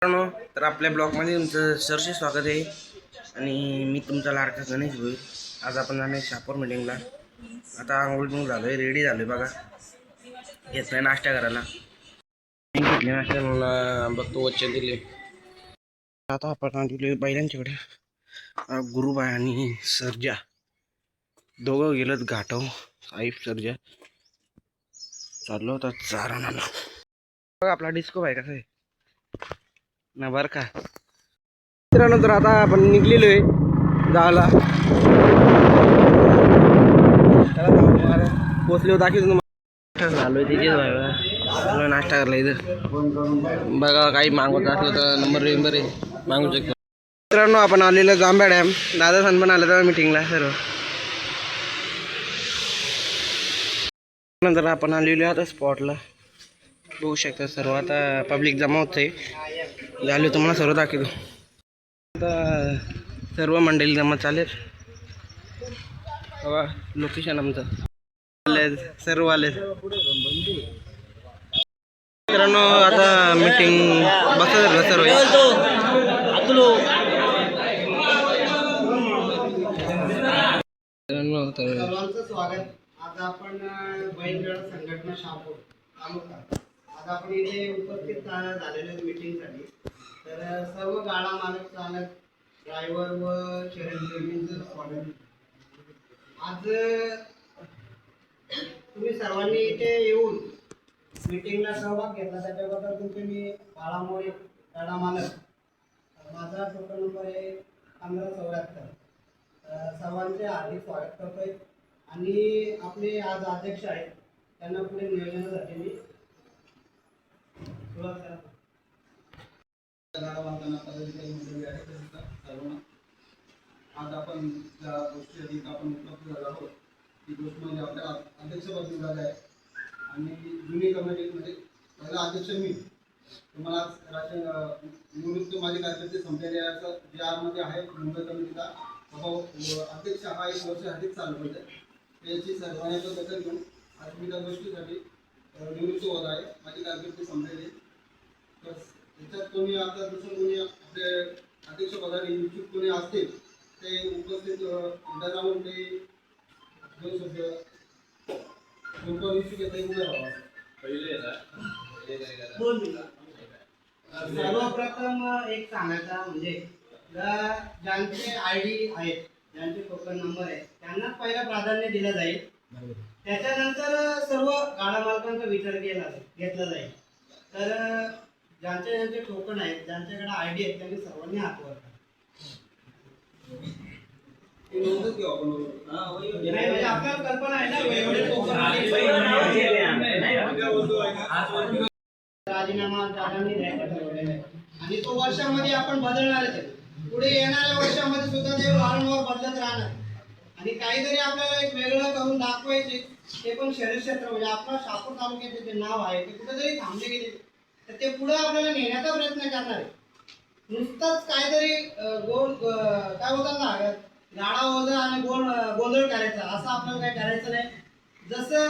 तर आपल्या ब्लॉगमध्ये तुमचं सरसे स्वागत आहे आणि मी तुमचा लाडका गणेश भाऊ. आज आपण जाणार शापूर मीटिंगला. आता आंघोळ पण झालोय, रेडी झालोय बघा. घेतलाय नाश्ता करायला. घेतले नाश्ता मला बघतो वचन दिले. आता आपण आलेलो बैलांच्याकडे. गुरुबाई आणि सर्जा दोघं गेलत घाटव. साईफ सर्जा चाललो होता चारणाला. बघा आपला डिस्को बाय कसा आहे ना बरं का. त्यानंतर आता आपण निघलेलो आहे जायला. पोचले दाखवतो तुम्हाला. झालोय तिथेच बाय नाश्ता करला इथं. बघा काही मागवत असलं तर नंबर आहे मागू शकतो. मित्रांनो आपण आलेलो जांभ्या डॅम. दादा सन पण आलं तर मीटिंगला सर्व. नंतर आपण आलेलो आता स्पॉटला. बघू शकता सर्व आता पब्लिक जमा होते. झाले तुम्हाला सर्व दाखवतो. आता सर्व मंडळी जमा चालेल. बघा लोकेशन आमचं सर्व आले. मित्रांनो आता मीटिंग बसत सर्व. सर्वांचं स्वागत. आज आपण बैलगाडा संघटना शापूर तालुका आज आपण इथे उपस्थित झालेल्या मीटिंगसाठी. तर सर्व गाडा मालक चालक ड्रायव्हर व शर्यतप्रेमींचं स्वागत. आज तुम्ही सर्वांनी इथे येऊन मीटिंगला सहभाग घेतला त्याच्याबद्दल तुमचे मी बाळामोरे गाडा मालक. माझा टोटल नंबर आहे 1574. सर्वांचे हार्दिक स्वागत करतोय. आणि आपले आज अध्यक्ष आहेत त्यांना पुढे नियोजनासाठी मी सुरुवात करतो. आज आपण ज्या गोष्टी अधिक आपण उपलब्ध झालो आहोत ती गोष्ट म्हणजे आपल्या अध्यक्षपद निघाले आहे. आणि जुनी कमिटीमध्ये पहिला अध्यक्ष मी. तुम्हाला निवृत्त माझे कार्यकर्ते संपलेले असं जे आरमध्ये आहे मुंबई कमिटीचा अध्यक्ष हा 1 वर्ष अधिक चालू होते. त्याची सर्वांनी दखल घेऊन आज मी त्या गोष्टीसाठी निवृत्त होत आहे. माझी कारकिर्दी संपलेली. तर त्याच्यात कोणी आता दुसरं कोणी आपले अध्यक्षपदाने इच्छुक कोणी असतील ते उपस्थित एकदा जाऊन ते 2 शब्द कोणतं इच्छुक येते उभे राहावं. सर्वप्रथम एक सांगायचा म्हणजे ज्यांचे ID आहेत ज्यांचे टोकन नंबर आहे त्यांनाच पहिला प्राधान्य दिलं जाईल. त्याच्यानंतर सर्व गाडा मालकांचा विचार घेतला जाईल. तर ज्यांचे टोकन आहेत ज्यांच्याकडे ID आहेत त्यांनी सर्वांनी हात वर करा. म्हणजे आपल्याला कल्पना आहे ना एवढे टोकन राजीनामा दादांनी द्यायचा ठरवलेला आहे. आणि तो वर्षामध्ये आपण बदलणारच आहे. पुढे येणाऱ्या वर्षामध्ये सुद्धा ते वारंवार बदलत राहणार. आणि काहीतरी आपल्याला एक वेगळं करून दाखवायचे ते पण शहरी क्षेत्र म्हणजे आपलं शापूर तालुक्याचे जे नाव आहे ते कुठेतरी थांबले गेले तर ते पुढे आपल्याला नेण्याचा प्रयत्न करणार आहे. नुसतंच काहीतरी काय बोलतात ना गाडा ओझा आणि गोंधळ करायचा असं आपल्याला काही करायचं नाही. जसं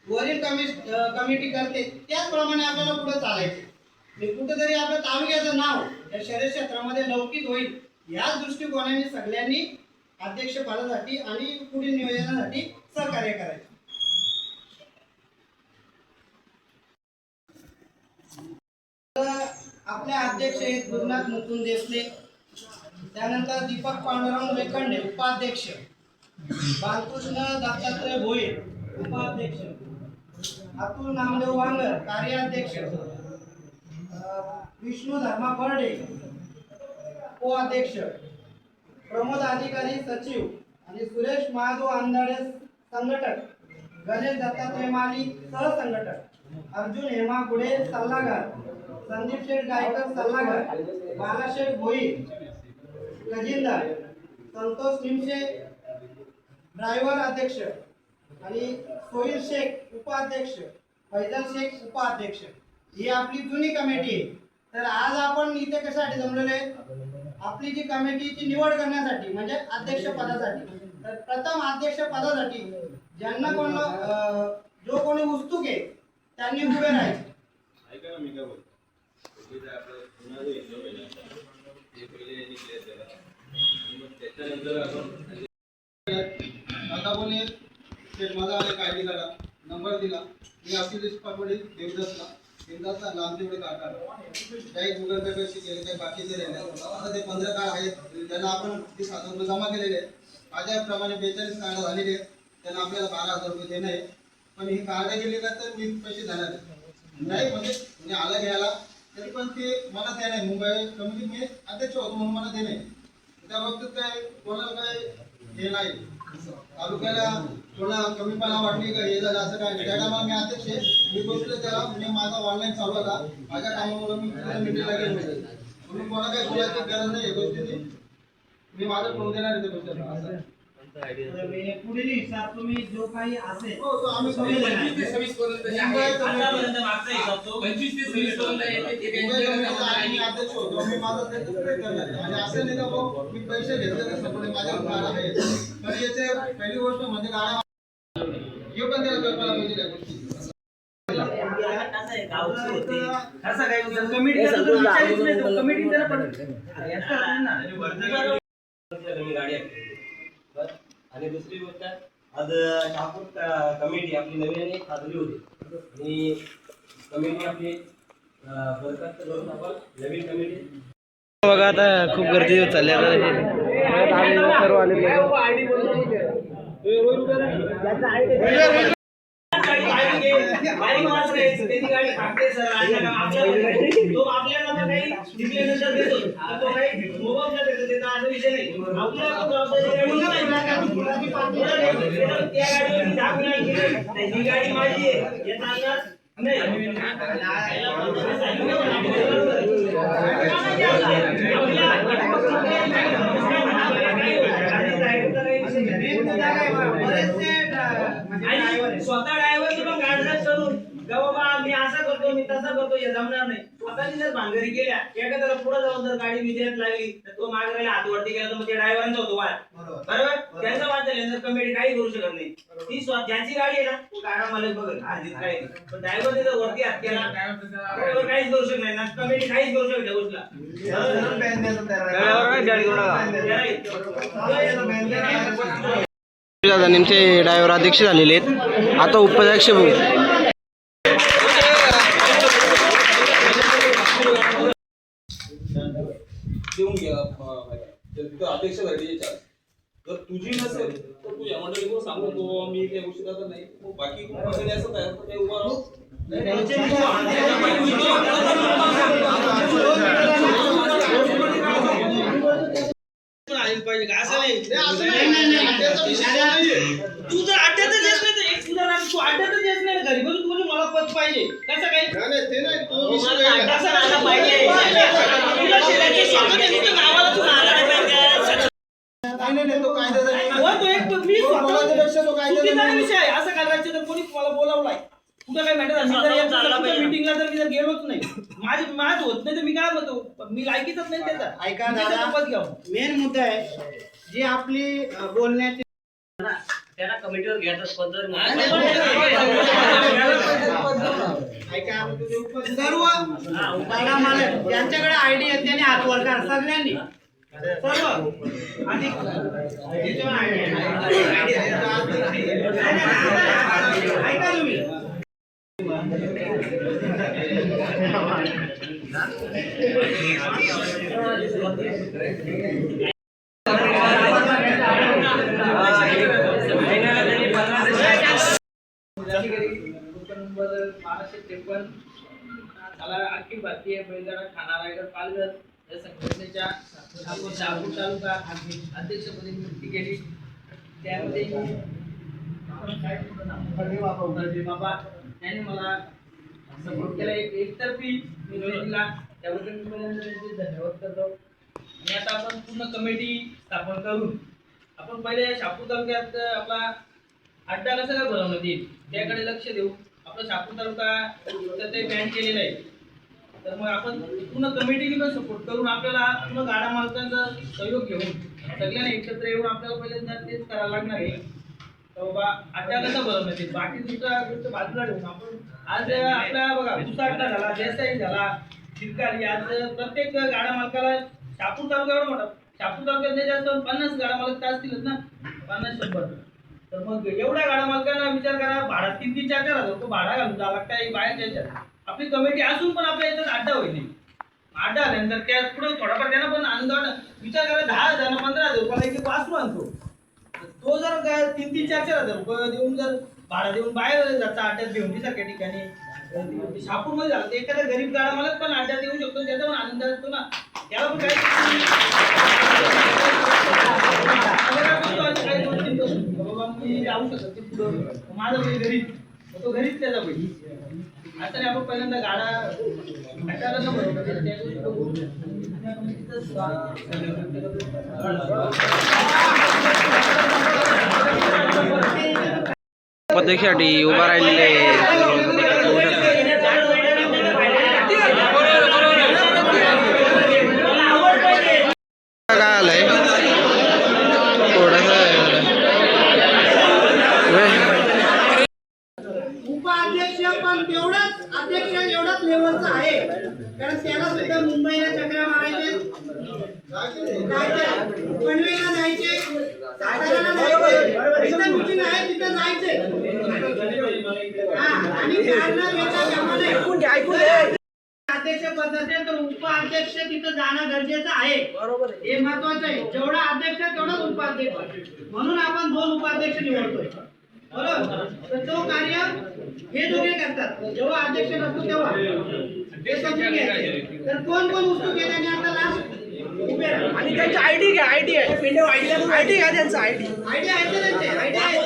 वरील कमिटी करते त्याचप्रमाणे आपल्याला पुढे चालायचे. कुठेतरी आपल्या तालुक्याचं नाव या शहरी क्षेत्रामध्ये लौकिक होईल याच दृष्टिकोनाने सगळ्यांनी अध्यक्ष पदासाठी आणि पुढील नियोजनासाठी सहकार्य करायचे. आपले अध्यक्ष आहेत गुरुनाथ मुकुंद देसले. त्यानंतर दीपक पांडुरंग वेखंडे उपाध्यक्ष. बालकृष्ण दत्तात्रय भोये उपाध्यक्ष. अतुल नामदेव वांगर कार्याध्यक्ष. विष्णू धर्मा बर्डे उपाध्यक्ष. प्रमोद अधिकारी सचिव आणि सुरेश महादेव अंधाडे संघटक. गणेश दत्तात्रय माली सहसंघटक. अर्जुन हेमा गुडे सल्लागार. संदीप शेठ गायकर सल्लागार. बालाशेठ भोई खजिनदार. संतोष निमशे ड्रायव्हर अध्यक्ष आणि सोहिल शेख उपाध्यक्ष. फैजल शेख उपाध्यक्ष. ही आपली जुनी कमिटी आहे. तर आज आपण इथे कशासाठी जमलेलो आहे आपली जी कमिटीची निवड करण्यासाठी म्हणजे अध्यक्ष पदासाठी. तर प्रथम अध्यक्ष पदासाठी ज्यांना जो कोणी उत्सुक आहे त्यांनी उभे राहायचे. त्याच्यानंतर आपण आता बोलले शेठ माझा एक आय डी काढा नंबर दिला मी आपली लिस्ट पाठवली देवदासला आमच्याकडे काढा काही गुगल पे पैसे केले काही बाकीचे राहिले आता ते 15 कार्ड आहेत त्यांना आपण 30,000 रुपये जमा केलेले आहेत माझ्याप्रमाणे 42 कार्ड झालेले आहेत त्यांना आपल्याला 12,000 रुपये देणं आहे पण ही कार्ड गेली का तर मी पैसे देणार नाही म्हणजे आलं घ्यायला तरी पण ते मला द्या नाही मुंबई कमिटी मी अध्यक्ष होतो म्हणून मला दे नाही त्या बाबतीत काय कोणाला काय हे नाही तालुक्याला कोणा कमीपणा वाटली का हे झालं असं काय नाही त्या टायमाला मी अध्यक्ष आहे मी बसलो त्याला म्हणजे माझा ऑनलाईन चालू होता माझ्या कामामुळे मी मीटिंगला गेलो म्हणून कोणा काही बोलायची गरज नाही गोष्टीची मी माझं करून देणार आहे ते असं पुढील हिसाब तुम्ही जो काही असेल हो तो आम्ही करून मी अध्यक्ष होतो मी माझा प्रयत्न करणार आणि असं नाही का भाऊ मी पैसे घेतले तर सगळे माझ्या गाड्या आहेत तर याचे पहिली गोष्ट म्हणजे गाड्या हे पण त्याला कल्पना पाहिजे त्या गोष्टी गाडी आणि दुसरी गोष्ट आज शहापूर कमिटी आपली नवीन खाजली होती आणि कमिटी आपली बरखास्त करून आपण नवीन कमिटी बघा आता खूप गर्दी चालली सर्व आले गाडी माझी स्वतः ड्रायव्हर किंवा गाडीच करून बाबा मी असा करतो मी तसा करतो हे जमणार नाही स्वतःने जर भांगरी केल्या एखाद्याला पुढे जाऊन जर गाडी विजयात लागली तर तो मागे हात वरती केला तर मग ते ड्रायव्हरांचा होतो वाद बरोबर त्यांचा वाद झाल्यानंतर कमिटी काही करू शकत नाही ती ज्याची गाडी आहे ना तो गाडा मालक बघत आधीच काही पण ड्रायव्हरने जर वरती हात केला ड्रायव्हर काहीच करू शकत नाही ना कमिटी काहीच करू शकत दादा नेमचे ड्रायव्हर अध्यक्ष झालेले आहेत आता उपाध्यक्ष देऊन घ्या तिथं अध्यक्ष झाली जर तुझी नसेल तर तू या मंडळीवर सांगू तो मी त्या गोष्टी करत नाही बाकी मंडळी असं तयार तर ते उभा राहू पाहिजे का असं नाही तू जर अड्ड्यातच येत नाही तर एक सुधारणा तू अड्ड्यातच येत नाही घरी बसून तुझं मला पद पाहिजे कसं काही असं राहिलं पाहिजे तुला शेताची स्वतः त्यांनी नावाला तू आला नाही पाहिजे तो कायदा तो एक मी चुकीचा विषय आहे असं करायचं तर कोणी मला बोलावलाय कुठं काय मॅटर मीटिंगला जर मी जर गेलोच नाही माझ होत नाही तर मी काय म्हणतो मी लायकीच नाही त्याचा ऐका दादा मेन मुद्दा आहे जी आपली बोलण्याची त्याला कमिटीवर घ्यायचं स्पॉन्सर सर्व गाडा मालक ज्यांच्याकडे आयडी आहे त्यांनी हात वर करा सगळ्यांनी सर्व आधी ऐका तुम्ही अखिल भारतीय बैलगाडा ठाणा रायगड पालघर या संघटनेच्या शहापूर तालुका अध्यक्षपदी नियुक्ती केली त्यामध्ये बाबा त्यांनी मला सपोर्ट केला एकतर्फी निर्णय दिला त्याबद्दल मी पहिल्यांदा त्यांचे धन्यवाद करतो आणि आता आपण पूर्ण कमिटी स्थापन करून आपण पहिले शहापूर तालुक्यात आपला अड्डा कसा काय भरवण्यात येईल त्याकडे लक्ष देऊ आपला शहापूर तालुका तर ते बॅन केलेलं आहे तर मग आपण पूर्ण कमिटीने पण सपोर्ट करून आपल्याला पूर्ण गाडा मालकांचा सहयोग घेऊन सगळ्यांना एकत्र येऊन आपल्याला पहिल्यांदा तेच करायला लागणार आहे तर बाबा अड्डा कसा भरवण्यात येईल बाकी दुसरा गोष्ट बाजूला ठेवून आपण आज आपला बघा दुसरा अड्डा झाला देसाई झाला शिरकाली आज प्रत्येक गाडा मालकाला शहापूर तालुका एवढा मोठा, शहापूर तालुक्यात नाही जास्त 50 गाडा मालक तर असतीलच ना, 50-100. तर मग एवढ्या गाडा मालकांना विचार करा, भाडा 3-4 हजार रुपये भाडा घालून जावं लागतं बाहेरच्या याच्यात. आपली कमिटी असून पण आपल्या याच्यात अड्डा होईल नाही. अड्डा आल्यानंतर त्या पुढे थोडाफार त्यांना पण आनंद वाटत. विचार करा 10,000 15,000 रुपयाला एक वासरू आणतो, तो जर 3-4 हजार रुपये देऊन जर भाडा देऊन बाहेर जाता अड्ड्यात भिवंडी सारख्या ठिकाणी, शहापूर मध्ये झालं तर एखादा गरीब गाडा मालक पण अड्ड्यात येऊ शकतो, त्याचा पण आनंद असतो ना. त्याला पण काही गोष्टी बाबा मी जाऊ शकत ते पुढं, माझा बैल गरीब, तो गरीब त्याचा बैल असं नाही. आपण पहिल्यांदा गाडा अड्ड्याला न बरोबर त्या दिवशी बघू आणि आपण तिथंच उपाध्यक्षासाठी उभा राहिलेले काय आलंय उपाध्यक्ष पण तेवढाच अध्यक्ष एवढाच लेवलचा आहे, कारण त्याला सुद्धा मुंबईला चक्रा मारायचे, पनवेलला जायचे, साताऱ्याला जायचे, जिथं मीटिंग आहे तिथं जायचे. आणि अध्यक्ष पद असेल तर उपाध्यक्ष तिथं जाणं गरजेचं आहे, बरोबर, हे महत्वाचं आहे. जेवढा अध्यक्ष तेवढाच उपाध्यक्ष, म्हणून आपण 2 उपाध्यक्ष निवडतोय, बरोबर. तर तो कार्य हे दोघे करतात, जेव्हा अध्यक्ष नसतो तेव्हा हे समजून घ्यायचे. तर कोण कोण उत्सुक आहे त्यांनी आता लास्ट उभे राहा आणि त्यांची आयडी घ्या, आयडी घ्या, त्यांचा आयडी आहे त्यांचे, आयडी आहे.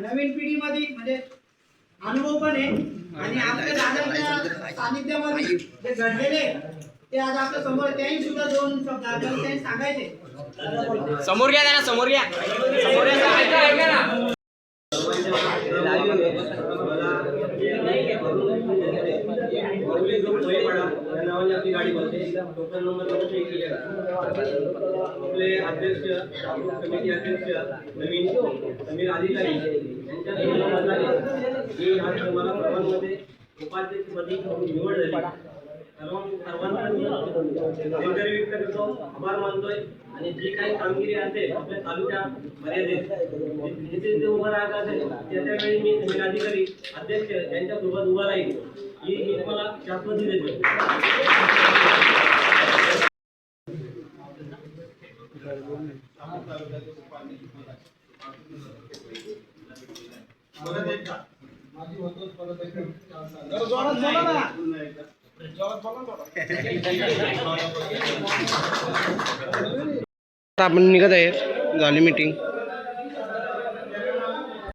नवीन पिढीमध्ये म्हणजे अनुभव पण आहे आणि आपल्या दादांच्या सानिध्यामध्ये जे घडलेले ते आज आपल्या समोर, त्यांनी सुद्धा 2 शब्द आपल्याला त्यांनी सांगायचे. समोर घ्या त्यांना, समोर घ्या, समोर घ्या. आपली गाडी बनते, टोटल नंबर आपले अध्यक्ष, कमिटी अध्यक्ष नवीन समीर अधिकारी यांच्या ही आज तुम्हाला सर्वांमध्ये उपाध्यक्षपदी निवड झाली. सर्वांना दिलगिरी व्यक्त करतो, आभार मानतोय. आणि जी काही कामगिरी असेल आपल्या तालुक्या मर्यादित जिथे उभं राहत असेल त्यावेळी मी समीर अधिकारी अध्यक्ष यांच्यासोबत उभा राहील ही मी तुम्हाला शाश्वती देतो. आपण निघत आहे, झाली मीटिंग.